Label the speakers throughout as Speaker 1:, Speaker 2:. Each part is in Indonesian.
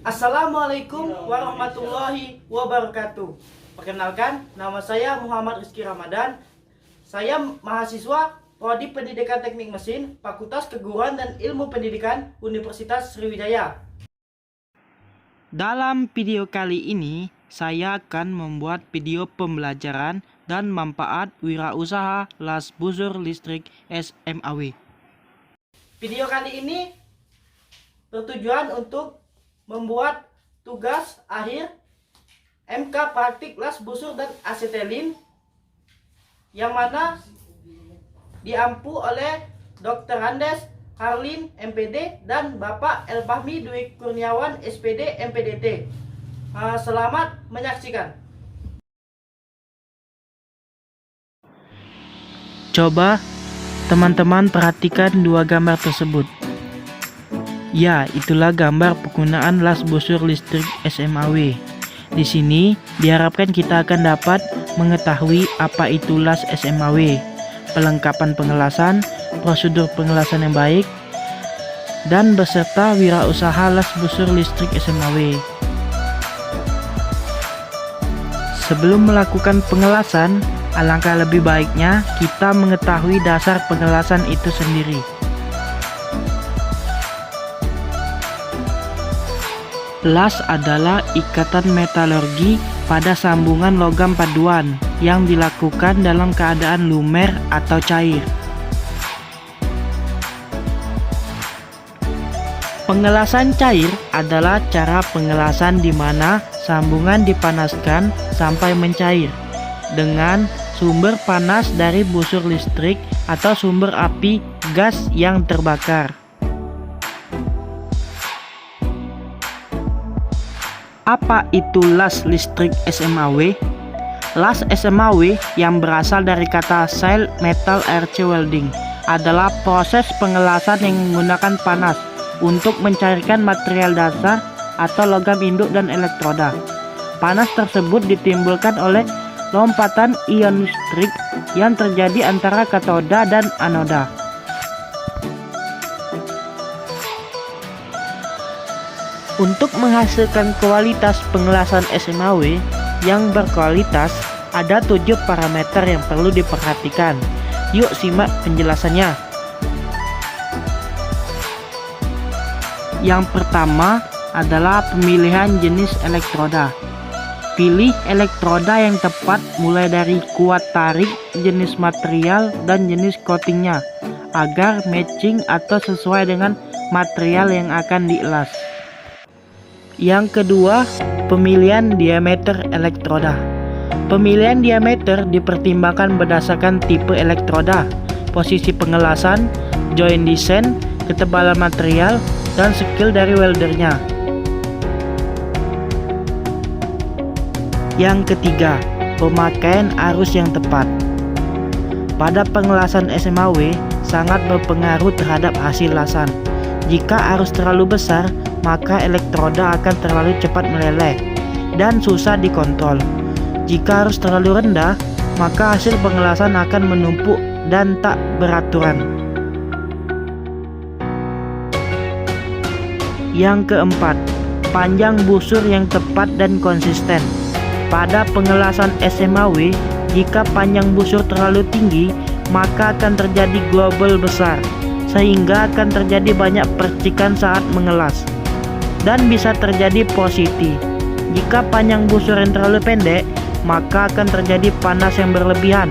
Speaker 1: Assalamualaikum warahmatullahi wabarakatuh. Perkenalkan, nama saya Muhammad Rizky Ramadan. Saya mahasiswa Prodi Pendidikan Teknik Mesin, Fakultas Keguruan dan Ilmu Pendidikan Universitas Sriwijaya.
Speaker 2: Dalam video kali ini, saya akan membuat video pembelajaran dan manfaat wirausaha las busur listrik SMAW.
Speaker 1: Video kali ini bertujuan untuk membuat tugas akhir MK praktik las busur dan asetelin yang mana diampu oleh Dr. Andes Harlin MPD dan Bapak Elfahmi Dwi Kurniawan SPD MPDT. Selamat menyaksikan.
Speaker 2: Coba teman-teman perhatikan dua gambar tersebut. Ya, itulah gambar penggunaan las busur listrik SMAW. Di sini diharapkan kita akan dapat mengetahui apa itu las SMAW, pelengkapan pengelasan, prosedur pengelasan yang baik, dan beserta wirausaha las busur listrik SMAW. Sebelum melakukan pengelasan, alangkah lebih baiknya kita mengetahui dasar pengelasan itu sendiri. Las adalah ikatan metalurgi pada sambungan logam paduan yang dilakukan dalam keadaan lumer atau cair. Pengelasan cair adalah cara pengelasan di mana sambungan dipanaskan sampai mencair dengan sumber panas dari busur listrik atau sumber api gas yang terbakar. Apa itu las listrik SMAW? Las SMAW yang berasal dari kata shale metal arc welding adalah proses pengelasan yang menggunakan panas untuk mencairkan material dasar atau logam induk dan elektroda. Panas tersebut ditimbulkan oleh lompatan ion listrik yang terjadi antara katoda dan anoda. Untuk menghasilkan kualitas pengelasan SMAW yang berkualitas, ada 7 parameter yang perlu diperhatikan. Yuk simak penjelasannya. Yang pertama adalah pemilihan jenis elektroda. Pilih elektroda yang tepat mulai dari kuat tarik, jenis material, dan jenis coatingnya agar matching atau sesuai dengan material yang akan dielas. Yang kedua, pemilihan diameter elektroda. Pemilihan diameter dipertimbangkan berdasarkan tipe elektroda, posisi pengelasan, joint design, ketebalan material, dan skill dari weldernya. Yang ketiga, pemakaian arus yang tepat. Pada pengelasan SMAW sangat berpengaruh terhadap hasil lasan. Jika arus terlalu besar, maka elektroda akan terlalu cepat meleleh dan susah dikontrol. Jika arus terlalu rendah, maka hasil pengelasan akan menumpuk dan tak beraturan. Yang keempat, panjang busur yang tepat dan konsisten. Pada pengelasan SMAW, jika panjang busur terlalu tinggi, maka akan terjadi global besar, sehingga akan terjadi banyak percikan saat mengelas, dan bisa terjadi positi. Jika panjang busur yang terlalu pendek, maka akan terjadi panas yang berlebihan,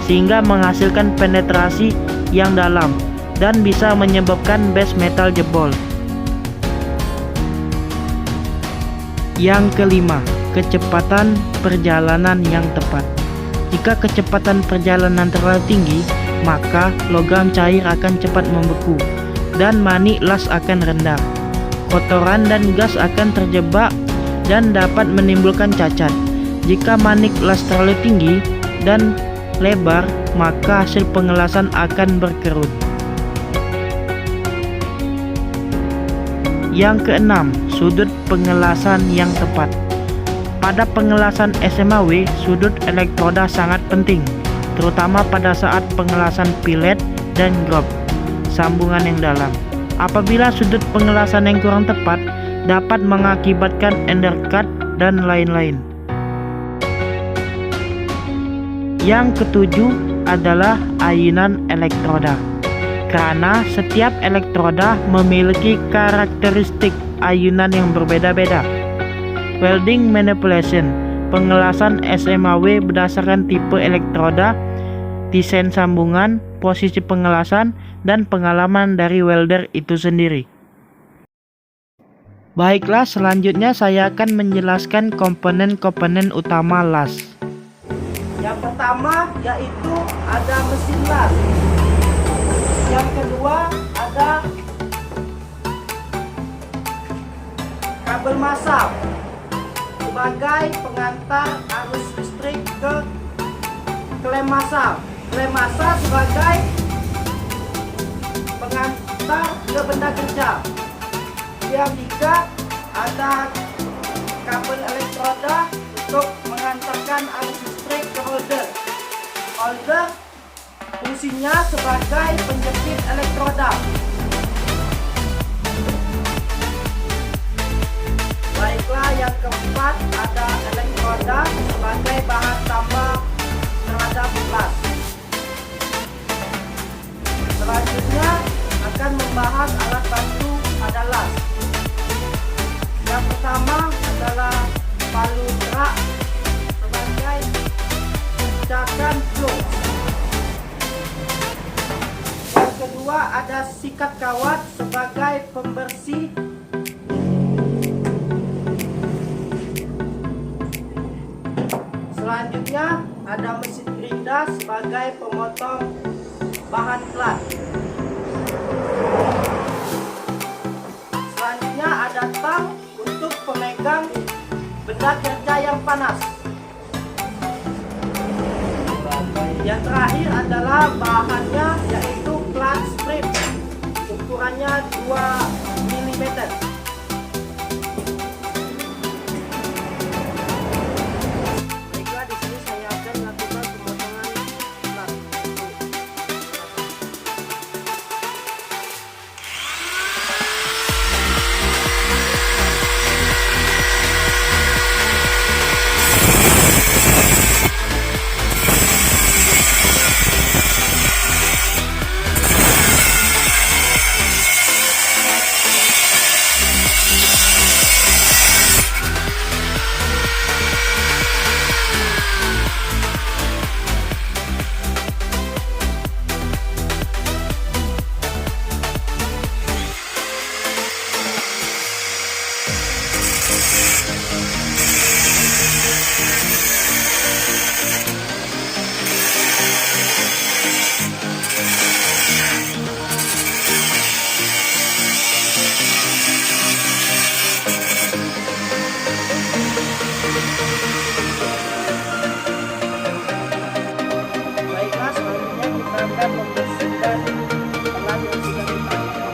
Speaker 2: sehingga menghasilkan penetrasi yang dalam, dan bisa menyebabkan base metal jebol. Yang kelima, kecepatan perjalanan yang tepat. Jika kecepatan perjalanan terlalu tinggi, maka logam cair akan cepat membeku dan manik las akan rendah. Kotoran dan gas akan terjebak dan dapat menimbulkan cacat. Jika manik las terlalu tinggi dan lebar, maka hasil pengelasan akan berkerut. Yang keenam, sudut pengelasan yang tepat. Pada pengelasan SMAW, sudut elektroda sangat penting, terutama pada saat pengelasan pilet dan grob sambungan yang dalam. Apabila sudut pengelasan yang kurang tepat, dapat mengakibatkan undercut dan lain-lain. Yang ketujuh adalah ayunan elektroda. Karena setiap elektroda memiliki karakteristik ayunan yang berbeda-beda. Welding manipulation, pengelasan SMAW berdasarkan tipe elektroda, desain sambungan, posisi pengelasan, dan pengalaman dari welder itu sendiri. Baiklah, selanjutnya saya akan menjelaskan komponen-komponen utama las.
Speaker 1: Yang pertama yaitu ada mesin las. Yang kedua ada kabel masam sebagai pengantar arus listrik ke klem masam. Klem masam sebagai pengantar ke benda kerja. Yang ketiga ada kabel elektroda untuk mengantarkan arus listrik ke holder. Holder fungsinya sebagai penjepit elektroda. Baiklah, yang keempat ada elektroda sebagai bahan tambah terhadap las. Selanjutnya akan membahas alat bantu pada las. Yang pertama adalah palu gerak sebagai pecahkan flux. Yang kedua ada sikat kawat sebagai pembersih. Selanjutnya ada mesin gerinda sebagai pemotong bahan plat. Selanjutnya ada tang untuk pemegang benda kerja yang panas. Yang terakhir adalah bahannya yaitu plat strip, ukurannya 2 mm. Baiklah, di sini saya akan melakukan pemotongan plat. Baiklah, selanjutnya kita akan membersihkan pelat yang sudah dipasang.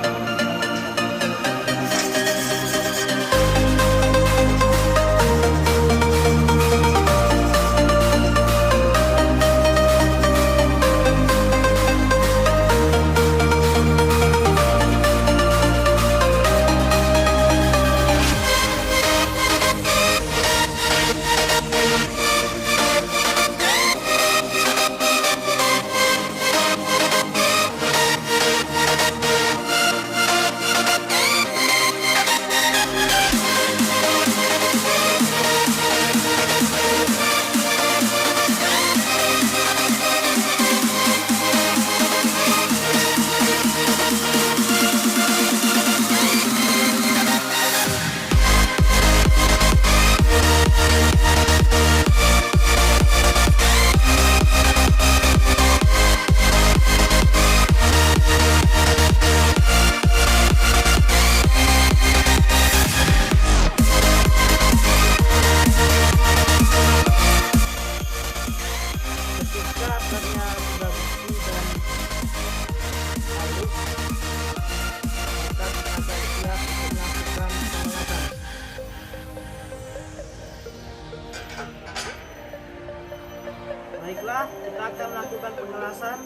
Speaker 1: Baiklah, kita akan melakukan pengelasan.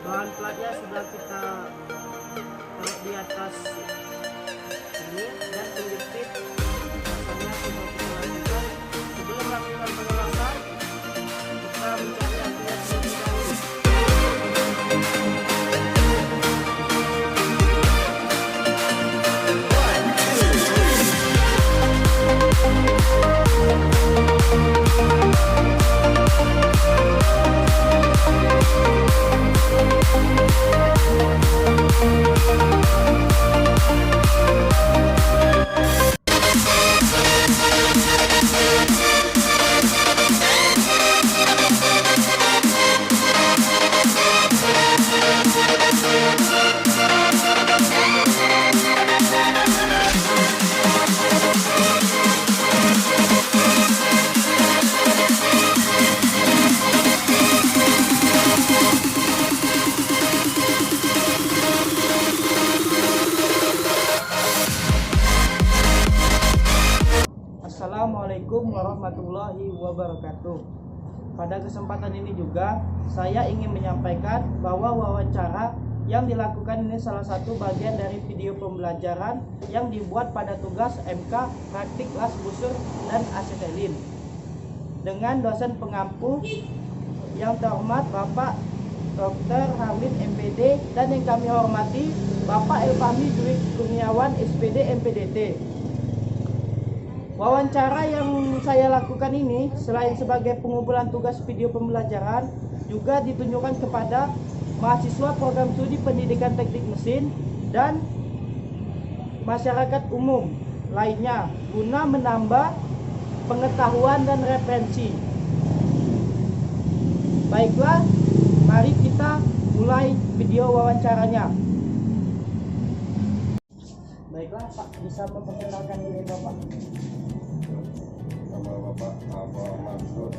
Speaker 1: Bahan platnya sudah kita taruh di atas ini dan penjepit Assalamualaikum warahmatullahi wabarakatuh. Pada kesempatan ini juga saya ingin menyampaikan bahwa wawancara yang dilakukan ini salah satu bagian dari video pembelajaran yang dibuat pada tugas MK Praktik Las Busur dan Asetelin dengan dosen pengampu yang terhormat Bapak Dr. Hamid MPD dan yang kami hormati Bapak Elfahmi Dwi Kurniawan SPD MPDT. Wawancara yang saya lakukan ini selain sebagai pengumpulan tugas video pembelajaran juga ditunjukkan kepada mahasiswa program studi pendidikan teknik mesin dan masyarakat umum lainnya guna menambah pengetahuan dan referensi. Baiklah, mari kita mulai video wawancaranya. Baiklah Pak, bisa memperkenalkan diri Bapak?
Speaker 3: Nama Bapak Abah Mansur,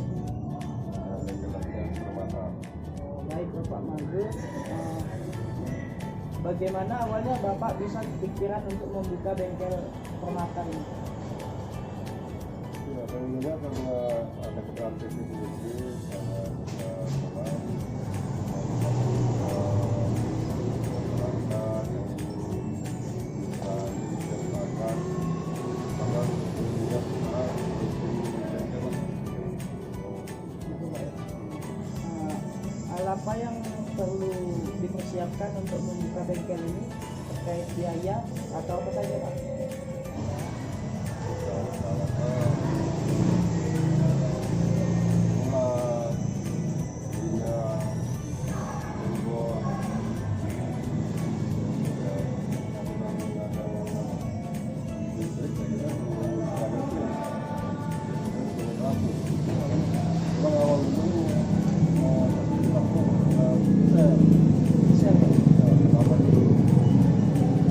Speaker 3: laki-laki Permata.
Speaker 1: Baik Bapak Mansur, bagaimana awalnya Bapak bisa kepikiran untuk membuka bengkel permata ini?
Speaker 3: Ya, tentunya karena ada keterangan teknis ini, karena kita teman masyarakat yang bisa diceritakan, karena tentunya kita
Speaker 1: Hal apa yang perlu dipersiapkan untuk membuka bengkel ini terkait biaya atau apa saja Pak?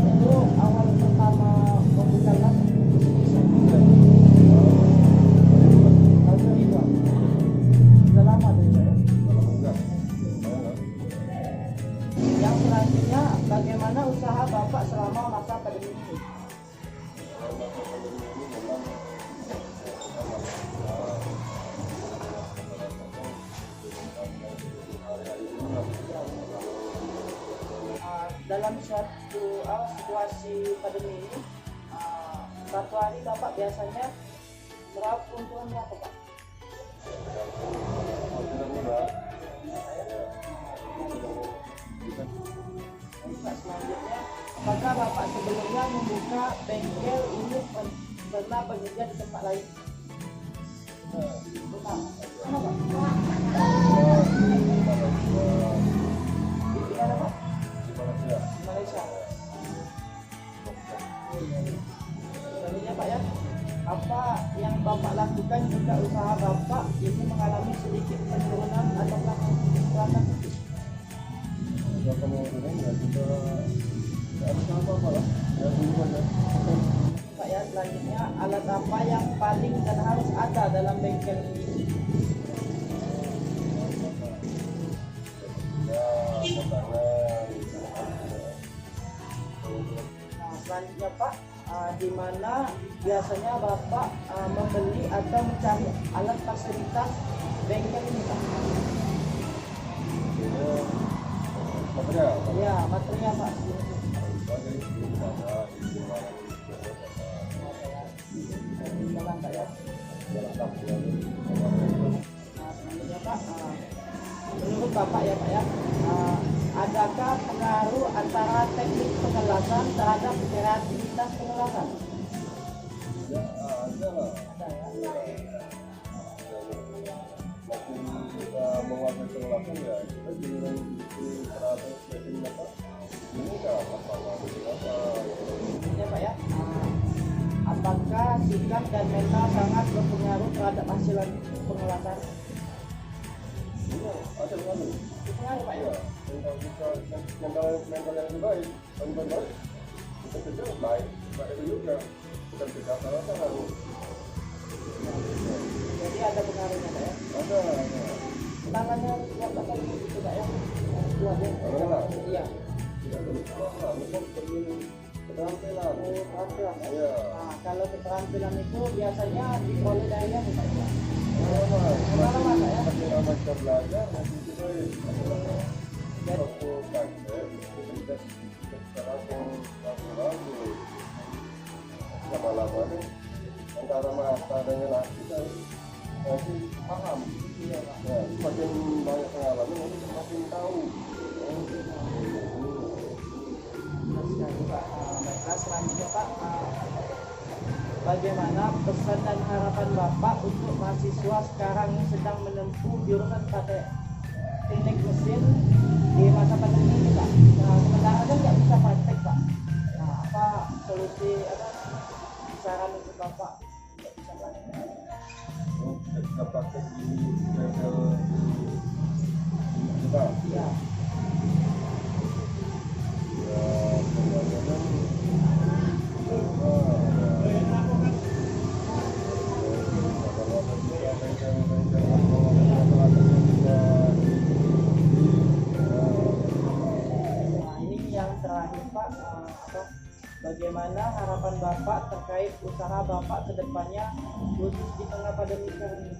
Speaker 1: Untuk awal pertama membuka las tahun 2000 sudah lama tuh ya. Yang selanjutnya bagaimana usaha Bapak selama masa pandemi ini? Dalam suatu situasi pandemi ini, satu hari Bapak biasanya berapa keuntungan berapa Pak? Selanjutnya, apakah Bapak sebelumnya membuka bengkel ini pernah bekerja di tempat lain? Pernah. Kenapa? Di mana Pak? Di Malaysia. Selanjutnya Pak ya, apa yang Bapak lakukan jika usaha Bapak ini mengalami sedikit penurunan atau pelanggan?
Speaker 3: Ya kemungkinan ya kita tidak ada apa-apa lah, ya tunggu aja.
Speaker 1: Pak ya, selanjutnya alat apa yang paling dan harus ada dalam bengkel ini?
Speaker 3: Ya potongan.
Speaker 1: Nah, selanjutnya Pak, di mana biasanya Bapak membeli atau mencari alat fasilitas bengkel ini Pak?
Speaker 3: Material.
Speaker 1: Ya, material Pak. Jalan Pak ya. Nah, selanjutnya Pak, menurut Bapak ya Pak ya, adakah pengaruh antara teknik pengelasan terhadap kreativitas pengelasan?
Speaker 3: Ya ada lah.
Speaker 1: Ada ya.
Speaker 3: Makin kita menguasai pengelasan ya kita jadi kreatif setting apa ini nggak masalah apa
Speaker 1: Ya Pak ya, apakah sikap dan mental sangat berpengaruh terhadap hasil pengelasan?
Speaker 3: iya ada pengaruh.
Speaker 1: Berpengaruh Pak ya.
Speaker 3: Ya kalau kita mental yang lebih baik lebih baik kita kerja baik itu juga bukan kita salah harus
Speaker 1: Jadi ada pengaruhnya Pak ya.
Speaker 3: ada
Speaker 1: Tangannya harus kuat Pak itu Pak ya. Kuat ya.
Speaker 3: Tangan lah.
Speaker 1: Iya.
Speaker 3: tidak ada masalah lupa perlu Keterampilan.
Speaker 1: Keterampilan.
Speaker 3: Iya.
Speaker 1: Nah, kalau keterampilan itu biasanya diperoleh dari yang Pak ya?
Speaker 3: Pengalaman, makin lama kita belajar, makin kita
Speaker 1: Dan
Speaker 3: waktu praktek, kita sekarang yang lalu lama-lama nih antara mata dengan hati kita masih paham.
Speaker 1: iya Pak.
Speaker 3: Ya, semakin banyak pengalaman, nanti semakin tahu.
Speaker 1: Benar sekali Pak. Baiklah selanjutnya Pak, bagaimana pesan dan harapan Bapak untuk mahasiswa sekarang yang sedang menempuh jurusan pada teknik mesin di masa pandemi ini Pak? Nah, sementara kan nggak bisa praktek Pak. Nah, apa solusi apa saran untuk Bapak nggak bisa praktek?
Speaker 3: Kita praktek di level kita.
Speaker 1: Iya.
Speaker 3: Ya, pengalaman
Speaker 1: Nah, ini yang terakhir Pak, bagaimana harapan Bapak terkait usaha Bapak ke depannya khusus di tengah pandemi sekarang ini?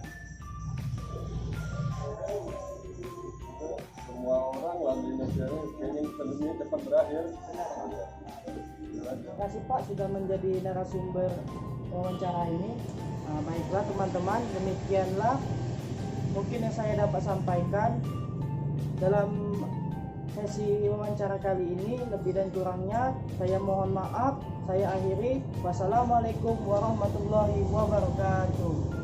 Speaker 3: semua orang lah di Indonesia ini pengen pandemi cepat berakhir.
Speaker 1: Terima kasih Pak sudah menjadi narasumber wawancara ini. Nah, baiklah teman-teman, demikianlah mungkin yang saya dapat sampaikan dalam sesi wawancara kali ini. Lebih dan kurangnya saya mohon maaf. Saya akhiri. Wassalamualaikum warahmatullahi wabarakatuh.